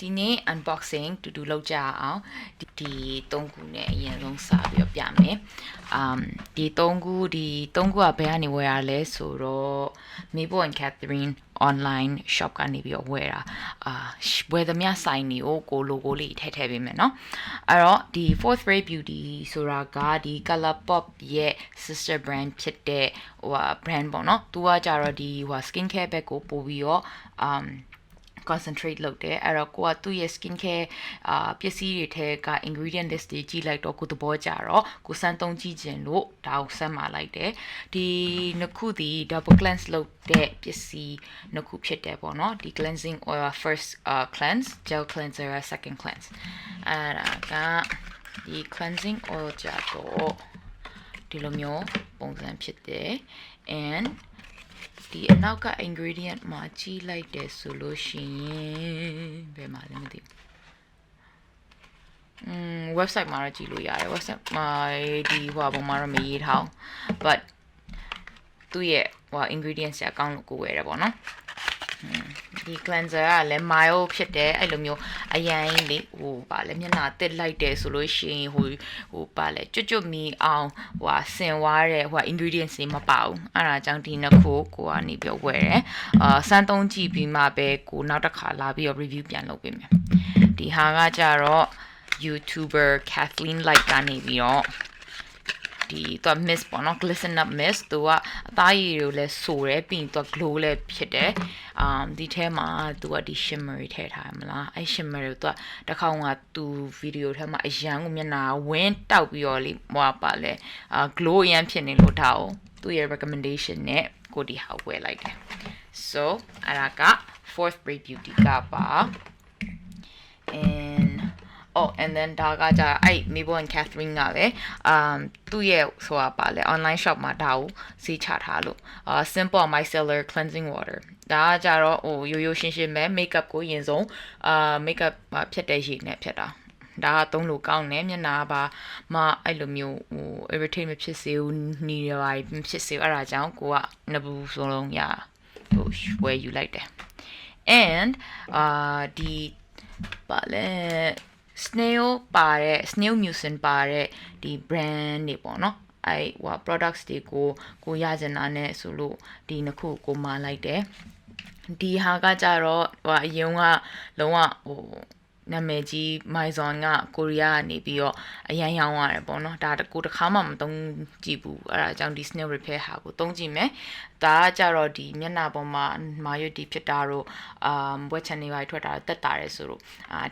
ဒီနေ့ unboxing တူတူလုပ်ကြအောင်ဒီ3ခုနဲ့အရင်ဆုံးစပြီးတော့ပြမယ်ဒီ3ခုကဘယ်ကနေဝယ်ရလဲဆိုတော့ Mabel and Catherine online shop ကနေပြီးတော့ဝယ်တာဝယ်သမျှဆိုင်တွေကို logo လေးထည့်ပေးမယ်เนาะအဲ့တော့ဒီ Fourth Ray Beauty ဆိုတာကဒီ Color Pop ရဲ့ sister brand ဖြစ်တဲ့brand ပေါ့เนาะသူကကြတော့ဒီskin care ဘက်ကိုပို့ပြီးတော့concentrate လုပ်တယ်အဲ့တော့ကိုကသူ့ရဲ့ skin care ပစ္စည်းတွေထဲက ingredient list တွေကြည့်လိုက်တော့ကိုသဘောကျတော့ကိုစမ်းသုံးကြည့်ခြင်းလို့ဒါကိုဆက်မှာလိုက်တယ်ဒီနှစ်ခုဒီ double cleanse လုပ်တဲ့ပစ္စည်းနှစ်ခုဖြစ်တယ်ပေါ့နော်ဒီ cleansing oil first cleanse gel cleanser second cleanse အဲ့ဒါကဒီ cleansing oil ကြတော့ဒီလိုမျိုးပုံစံဖြစ်တယ် andဒီအနောက်က ingredient မှာကြီးလိုက်တယ်ဆိုလို့ရှိရင်ဘယ်မှာလဲမသိဘူးwebsite မှာတော့ကြည့်လို့ရတယ် website မှာဒီပုံမှာတော့မရေးထားဘူး but သူ့ရဲ့ingredients အကောင့်လို့ကိုဝယ်ရတယ်ပေါ့နော်ဒီ cleanser ကလည်း mild ဖြစ်တယ်အဲ့လိုမျိုးအရင်လေးပါလဲမျက်နှာတစ်လိုက်တယ်ဆိုလို့ရှိရင်ပါလဲကျွတ်မီအောင်ဆင်ဝါးတဲ့ingredients တွေမပါဘူးအဲ့ဒါကြောင့်ဒီနှစ်ခုကိုကနေပြီးဝယ်တယ်စမ်းသုံးကြည့်ပြီးမှပဲကိုနောက်တစ်ခါလာပြီးတော့ review ပြန်လုပ်ပေးမယ်ဒီဟာကကြတော့ YouTuber Kathleen Light ကနေပြီးတော့ဒီmist ပေါ့နော် glisten up mist သူကအသားရည်ကိုလည်းဆိုရဲပြီးရင်glow လည်းဖြစ်တယ်ဒီထဲမှာသူကဒီ shimmer ထည့်ထားရမလားအဲ့ shimmer ကိုသူကတစ်ခေါက်ကသူဗီဒီယိုထဲမှာအရန်ကိုမျက်နှာဝင်းတောက်ပြီးတော့လေပါလဲglow အရန်ဖြစ်နေလို့ဒါကိုသူ့ရဲ့ recommendation နဲ့ကိုဒီဟာဝယ်လိုက်တယ် so အဲ့ဒါက Fourth Ray Beauty ကပါ and then ဒါကကြအဲ့ Mabel and Catherine ကပဲသူ့ရဲ့ပါလဲ online shop မှာဒါကိုဈေးချထားလို့simple micellar cleansing water ဒါကကြတော့ရိုးရှင်းပဲ makeup ကိုရင်ဆုံးmakeup ဖြတ်တဲ့ရေနဲ့ဖြတ်တာဒါကသုံးလို့ကောင်းတယ်မျက်နှာပါမအဲ့လိုမျိုးirritate မဖြစ်စေဘူးနီရပါမဖြစ်စေဘူးအဲ့ဒါကြောင့်ကိုကနှစ်ဘူးစလုံးရဝယ်ယူလိုက်တယ် and ဒီပါလဲ snail mucin ပါတဲ့ဒီ brand တွေပေါ့နော်အဲ့products တွေကိုရချင်တာနဲ့ဆိုလို့ဒီနှစ်ခုကိုမာလိုက်တယ်ဒီဟာကကြတော့အရင်ကလုံးဝနာမည်ကြီး Maison ကကိုရီးယားကနေပြီးတော့အရန်ရောင်းရတယ်ပေါ့နော်ဒါကိုတစ်ခါမှမသုံးကြည့်ဘူးအဲ့ဒါကြောင့်ဒီ snail repair ဟာကိုသုံးကြည့်မယ်ဒါကကြတော့ဒီမျက်နှာပေါ်မှာမာရွတ်တီဖြစ်တာတို့ဘွက်ချန်နေပါထွက်တာတက်တာရဲဆိုတော့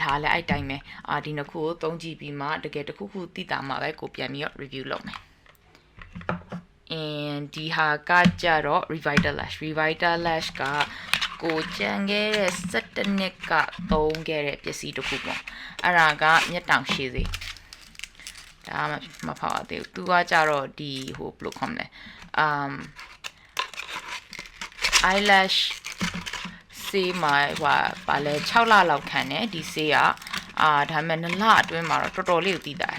ဒါလည်းအဲ့တိုင်းပဲဒီနှစ်ခုကိုသုံးကြည့်ပြီးမှတကယ်တစ်ခုခုသိတာမှပဲကိုပြန်ပြီးတော့ review လုပ်မယ်and ဒီဟာကကြတော့ Revitalash ကကိုကြံခဲ့တဲ့17နှစ်ကသုံးခဲ့တဲ့ပစ္စည်းတစ်ခုပေါ့အဲ့ဒါကမျက်တောင်ရှည်စေဒါမဖောက်ရသေးဘူးသူကကြတော့ဒီဘယ်လိုခေါ်မလဲeyelash ဆေးမှာပါလဲ6လလောက်ခံတယ်ဒီဆေးကဒါပေမဲ့2လအတွင်းမှာတော့တော်တော်လေးကိုတည်တာ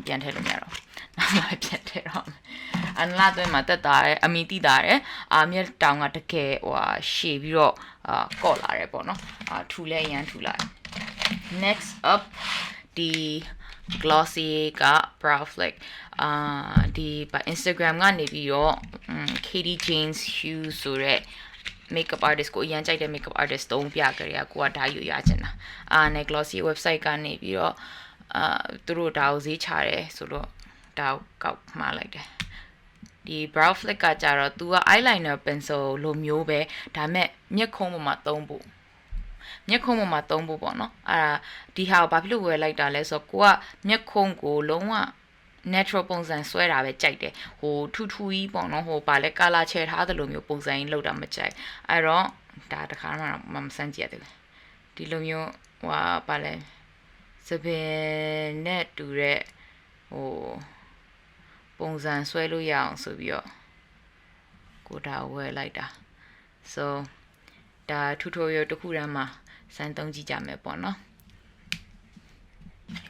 ပြန်ထည့်လို့မရတော့နောက်မှပြန်ထည့်တော့အနလာအတွင်းမှာတက်တာတယ်အမီတည်တာတယ်မျက်တောင်ကတကယ်ရှည်ပြီးတော့ကော့လာတယ်ပေါ့နော်ထူလဲရမ်းထူလာ next up ဒီ Glossier က brow flick ဒီ Instagram ကနေပြီးတော့ Katie Jane's Hughes ဆိုတဲ့ makeup artist ကိုအရန်ကြိုက်တဲ့ makeup artist သုံးပြကြရကိုကဒါယူရချင်တာနဲ့ Glossier website ကနေပြီးတော့သူတို့ဒါကိုဈေးချတယ်ဆိုတော့ဒါကိုကောက်မှားလိုက်တယ်ဒီ brow flick ကကြတော့ तू က eyeliner pencil လိုမျိုးပဲဒါမဲ့မျက်ခုံးပေါ်မှာသုံးဖို့ပေါ့နော်အဲ့ဒါဒီဟာကိုဘာဖြစ်လို့ဝယ်လိုက်တာလဲဆိုတော့ကိုကမျက်ခုံးကိုလုံးဝ natural ပုံစံဆွဲတာပဲကြိုက်တယ်ထူထူကြီးပေါ့နော်ပါလဲ color ချဲထားသလိုမျိုးပုံစံကြီးလောက်တာမကြိုက်အဲ့တော့ဒါတခါမှမစမ်းကြည့်ရသေးဘူးဒီလိုမျိုးပါလဲစပင်နဲ့တူတဲ့ပုံစံဆွဲလို့ရအောင်ဆိုပြီးတော့ကိုဒါဝယ်လိုက်တာ so ဒါ tutorial တစ်ခုတည်းမှာစမ်းသုံးကြည့်ကြမယ်ပေါ့နော်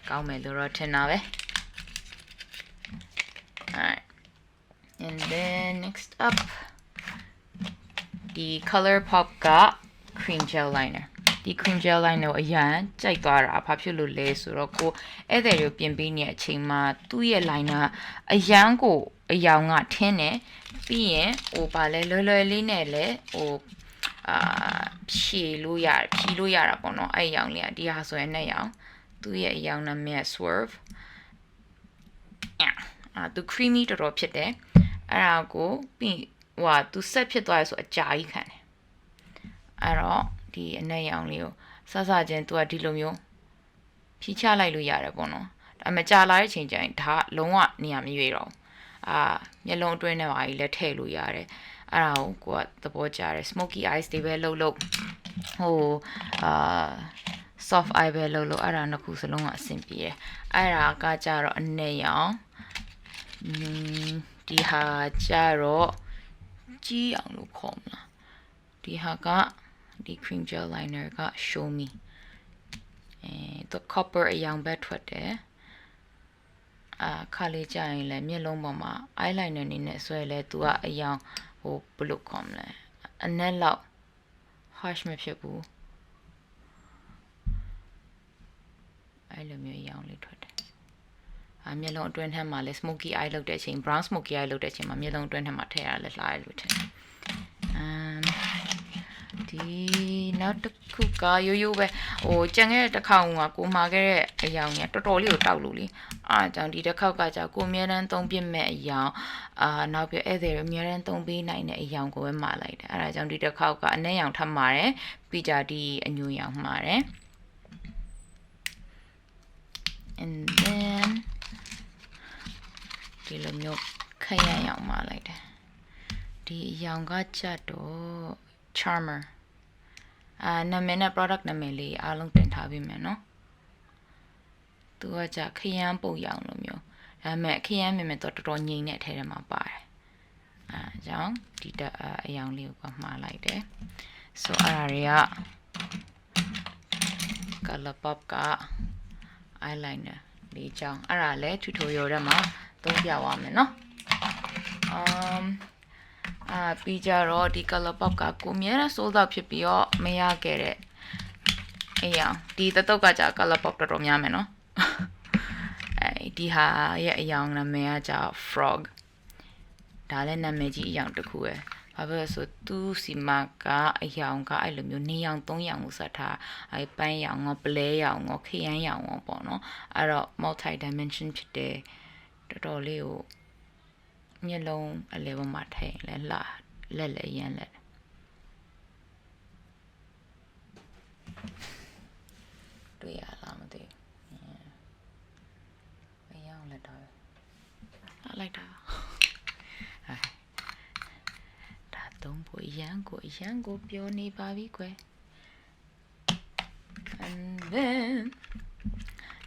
ကောင်းမယ်လို့တော့ထင်တာပဲ alright and then next up the Color Pop က cream gel liner ဒီ cream gel liner ကိုအရန်ကြိုက်သွားတာဘာဖြစ်လို့လဲဆိုတော့ကိုဧည့်သည်တွေပြင်ပေးနေတဲ့အချိန်မှာသူ့ရဲ့ liner အရန်ကိုအယောင်ကထင်းတယ်ပြီးရင်ဟိုပါလဲလွယ်လွယ်လေးနဲ့လဲဟိုဖြီလို့ရတာပေါ့နော်အဲ့အယောင်လေးကဒီဟာဆိုရင်နဲ့ရောင်သူ့ရဲ့အယောင်နာမည် swerve သူ creamy တော်တော်ဖြစ်တယ်အဲ့ဒါကိုပြီးဟိုသူ set ဖြစ်သွားရဆိုအကြာကြီးခံတယ်အဲ့တော့ဒီအနက်ရောင်လေးကိုစစချင်းသူကဒီလိုမျိုးဖြီးချလိုက်လို့ရတယ်ပေါ့နော်ဒါပေမဲ့ကြာလာတဲ့ချိန်ကျရင်ဒါလုံးဝနေရာမရွေးတော့မျက်လုံးအတွင်းထဲမှာကြီးလက်ထည့်လို့ရတယ်အဲ့ဒါကိုကိုကသဘောကျတယ် smoky eyes တွေပဲလုပ်ဟိုsoft eye ပဲလုပ်အဲ့ဒါနှစ်ခုစလုံးကအဆင်ပြေတယ်အဲ့ဒါကကြတော့အနက်ရောင်ဒီဟာကြတော့ကြီးအောင်လို့ခေါ်မလားဒီဟာကဒီ cream gel liner က show me သူ copper အယောင်ပဲထွက်တယ်ခါလေးကြရင်လည်းမျက်လုံးပေါ်မှာ eyeliner နေနဲ့ဆွဲလဲသူကအယောင်ဟိုဘယ်လိုခေါ်မလဲအနက်လောက် harsh မဖြစ်ဘူးအဲ့လိုမျိုးအယောင်လေးထွက်တယ်မျက်လုံးအတွင်းထဲမှာလဲ smoky eye လုပ်တဲ့အချိန် brown smoky eye လုပ်တဲ့အချိန်မှာမျက်လုံးအတွင်းထဲမှာထည့်ရလဲလှရလို့ထင်ဒီနောက်တစ်ခုကရိုးရိုးပဲဟိုကြံခဲ့တဲ့တစ်ခေါက်ကကိုမှာခဲ့တဲ့အယောင်ကြီးတော်တော်လေးကိုတောက်လို့လေအားကြောင့်ဒီတစ်ခေါက်ကကြာကိုအများတန်းသုံးပြမဲ့အယောင်နောက်ပြဧည့်သည်အများတန်းသုံးပေးနိုင်တဲ့အယောင်ကိုပဲမှာလိုက်တယ်အဲ့ဒါကြောင့်ဒီတစ်ခေါက်ကအနက်ရောင်ထပ်မှာတယ်ပြီးကြဒီအညူရောင်မှာတယ် and then ဒီလိုမျိုးခရမ်းရောင်မှာလိုက်တယ်ဒီအယောင်ကကြတော့ charmer နာမည်နဲ့ product နာမည်လေးအားလုံးတင်ထားပေးမယ်နော်သူကကြခရမ်းပုံရောင်လိုမျိုးဒါပေမဲ့ခရမ်းမြင်မြင်တော့တော်တော်ငြိမ်တဲ့အထဲထဲမှာပါတယ်ကြောင့်ဒီအယောင်လေးကိုမှားလိုက်တယ် so အဲ့ဒါတွေက color pop က eyeliner လေးကြောင်းအဲ့ဒါလည်း tutorial ထဲမှာသုံးပြသွားမယ်နော်ပြီးကြတော့ဒီ color pop ကကိုမြဲတဲ့ sold out ဖြစ်ပြီးတော့မရခဲ့တဲ့အယောင်ဒီတုတ်ကကြာ color pop တော်တော်များမယ်နော်ဒီဟာရဲ့အယောင်နာမည်ကကြာ frog ဒါလည်းနာမည်ကြီးအယောင်တစ်ခုပဲဘာဖြစ်လဲဆိုသူစီမာကအယောင်ကအဲ့လိုမျိုး2ရောင်3ရောင်ကိုစက်ထားပန်းရောင်ငေါပလဲရောင်ငေါခရမ်းရောင်ငေါပေါ့နော်အဲ့တော့ multi dimension ဖြစ်တယ်တော်တော်လေးကိုမျက်လုံးအလဲပေါ်မှာထည့်လဲလက်လည်းရမ်းလက်တွေ့ရလားမသိဘူးအယောင်လက်တော့လိုက်တာဒါသုံးဖို့ရန်ကိုပြောနေပါပြီကွယ် and then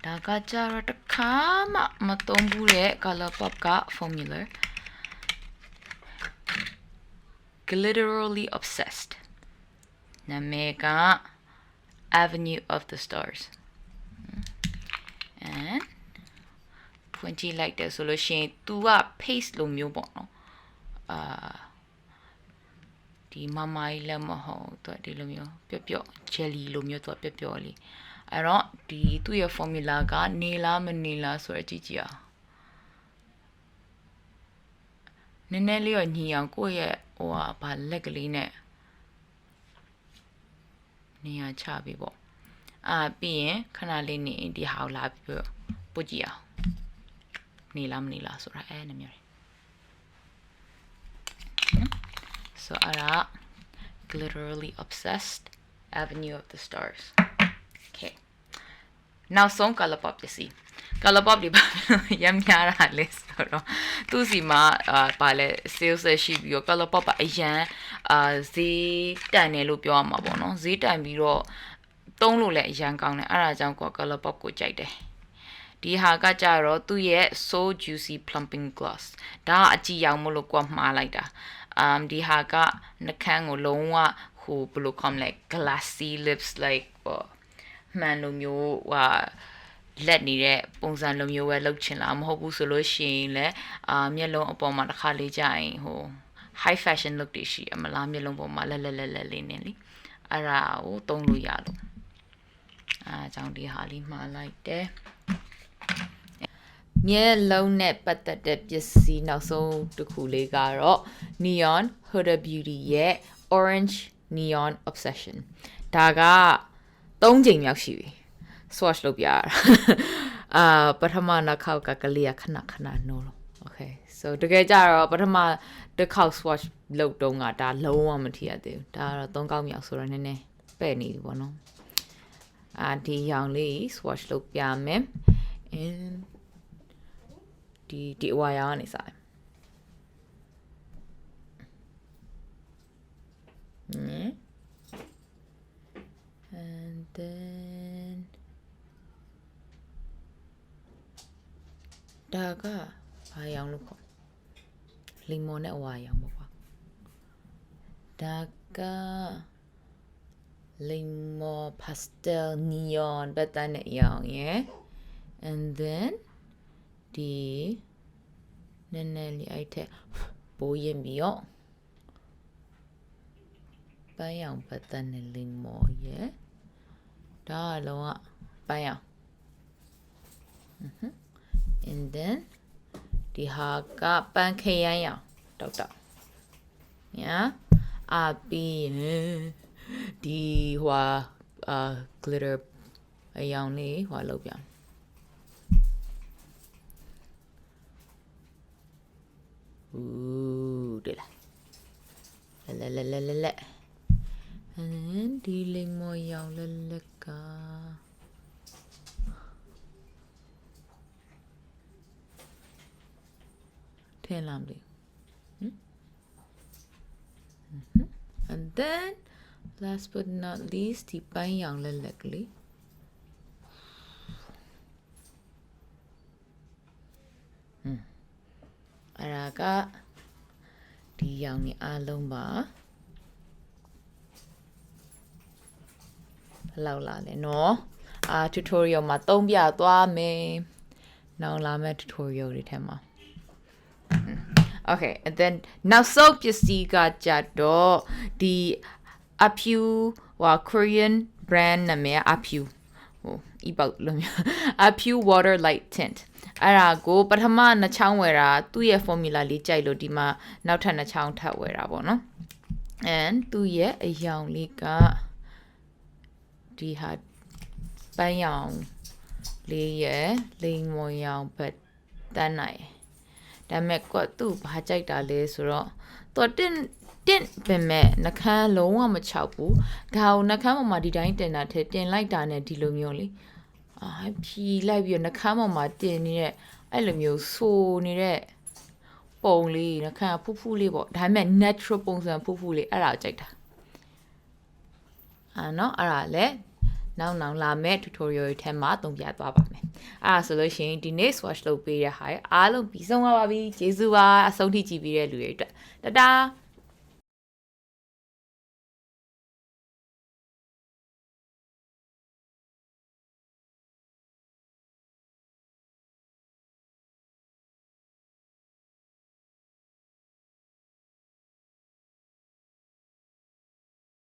ဒါကကြတော့တစ်ခါမှမသုံးဘူးတဲ့ color pop က formula literally obsessed နာမည်က Avenue of the Stars and ဖွင့်ကြည့်လိုက်တယ်ဆိုလို့ရှိရင် तू က paste လိုမျိုးပေါ့နော်ဒီမမိုင်းလည်းမဟုတ်သူဒီလိုမျိုးပျော့ jelly လိုမျိုးသူပျော့လေးအဲ့တော့ဒီသူ့ရဲ့ formula ကနေလားမနေလားဆိုတော့ကြည့်အောင်နည်းနည်းလေးတော့ညီအောင်ကိုယ့်ရဲ့ဟိုဗာလက်ကလေးနဲ့နေရာချပြီးပေါ့ပြီးရင်ခဏလေးနေဒီဟာကိုလာပြီးပုတ်ကြည့်အောင်နေလားမနေလားဆိုတာအဲ့နမျိုး so အဲ့ဒါ literally obsessed Avenue of the Stars okay နောက်ဆုံး color pop ပစ္စည်း color pop ဒီပါရမ်းများတာလေဆိုတော့သူစီမှာပါလဲ sales ရှိပြီးတော့ color pop အရန်ဈေးတန်တယ်လို့ပြောရမှာပေါ့နော်ဈေးတန်ပြီးတော့သုံးလို့လည်းအရန်ကောင်းတယ်အဲ့ဒါကြောင့်ကို color pop ကိုကြိုက်တယ်ဒီဟာကကြတော့သူ့ရဲ့ so juicy plumping gloss ဒါအကြည့်ရောင်မလို့ကိုမှားလိုက်တာဒီဟာကနှခမ်းကိုလုံးဝဟိုဘယ်လိုခေါ်မလဲ glassy lips like မှန်လိုမျိုးလက်နေတဲ့ပုံစံလိုမျိုးပဲလုပ်ချင်လားမဟုတ်ဘူးဆိုလို့ရှိရင်လည်းမျက်လုံးအပေါ်မှာတစ်ခါလေးကြာရင်ဟို high fashion look တွေရှိအမလားမျက်လုံးပေါ်မှာလက်လေးနေလी အဲ့ဒါကိုသုံးလို့ရလို့အားကြောင့်ဒီဟာလေးမှာလိုက်တယ်မျက်လုံးနဲ့ပတ်သက်တဲ့ပစ္စည်းနောက်ဆုံးတစ်ခုလေးကတော့ Neon Huda Beauty ရဲ့ Orange Neon Obsession ဒါက3ချိန်မြောက်ရှိပြီ swatch လုပ်ပြရတာပထမနှစ်ခေါက်ကကလေးကခဏနိုးလို့ okay so တကယ်ကြတော့ပထမတစ်ခေါက် swatch လုပ်တုန်းကဒါလုံးဝမထီရသေးဘူးဒါကတော့3ခေါက်မြောက်ဆိုတော့နည်းနည်းပဲ့နေပြီပေါ့နော်ဒီရောင်လေး swatch လုပ်ပြမယ် and ဒီအဝါရောင်ကနေစားand then ဒါကဘာရောင်လို့ခေါ်လီမော်နဲ့အဝါရောင်ပေါ့ကွာဒါကလီမော် pastel neon ဘက်တန်းနဲ့ရောင်ရယ် and then ဒီနည်းနည်းလေးအဲ့ထက်ပိုးရင်ပြီးတော့ပန်းရောင်ဘက်တန်းနဲ့လီမော်ရယ်ဒါကလုံးဝပန်းရောင်and then ဒီဟာကပန်းခရမ်းရောင်တောက်ညာပြီးဒီဟွာglitter အရောင်လေးဟွာလောက်ပြတွေ့လားလဲဒီလိမ်မော်ရောင်လက်ကထင်လားမသိ and then last but not least ဒီပန်းရောင်လက်ကလေးအဲ့ဒါကဒီရောင်นี่အားလုံးပါလောက်လာလဲနော်tutorial မှာသုံးပြသွားမယ်နောက်လာမယ့် tutorial တွေထဲမှာokay and then နောက်ဆုံးပစ္စည်းကကြတော့ဒီအဖြူKorean brand နာမည်အဖြူဤပေါက်လို့အဖြူ water light tint အဲ့ဒါကိုပထမနှစ်ချောင်းဝယ်တာသူ့ရဲ့ formula လေးကြိုက်လို့ဒီမှာနောက်ထပ်နှစ်ချောင်းထပ်ဝယ်တာပေါ့နော် and သူ့ရဲ့အရောင်လေးကဒီဟာပန်းရောင်လေးရဲ့လိမ်မော်ရောင်ဘက်တန်းနိုင်ဒါပေမဲ့ကွတ်သူ့ဘာကြိုက်တာလဲဆိုတော့သူတင့်ပင်မဲ့နှခမ်းလုံးဝမချောက်ဘူးဒါကိုနှခမ်းပေါ်မှာဒီတိုင်းတင်တာထဲတင်လိုက်တာနဲ့ဒီလိုမျိုးလေဖြီလိုက်ပြီးနှခမ်းပေါ်မှာတင်နေတဲ့အဲ့လိုမျိုးဆိုနေတဲ့ပုံလေးနှခမ်းဖူးလေးပေါ့ဒါပေမဲ့ natural ပုံစံဖူးလေးအဲ့ဒါကြိုက်တာနော်အဲ့ဒါလည်းနောက်လာမယ့် tutorial တွေထဲမှာသုံးပြသွားပါမယ်အဲ့ဒါဆိုလို့ရှိရင်ဒီနေ့ swatch လုပ်ပေးတဲ့ဟာအားလုံးပြီးဆုံးသွားပါပြီကျေးဇူးပါအဆုံးထိကြည့်ပြီးတဲ့လူတွေအတွက်တတား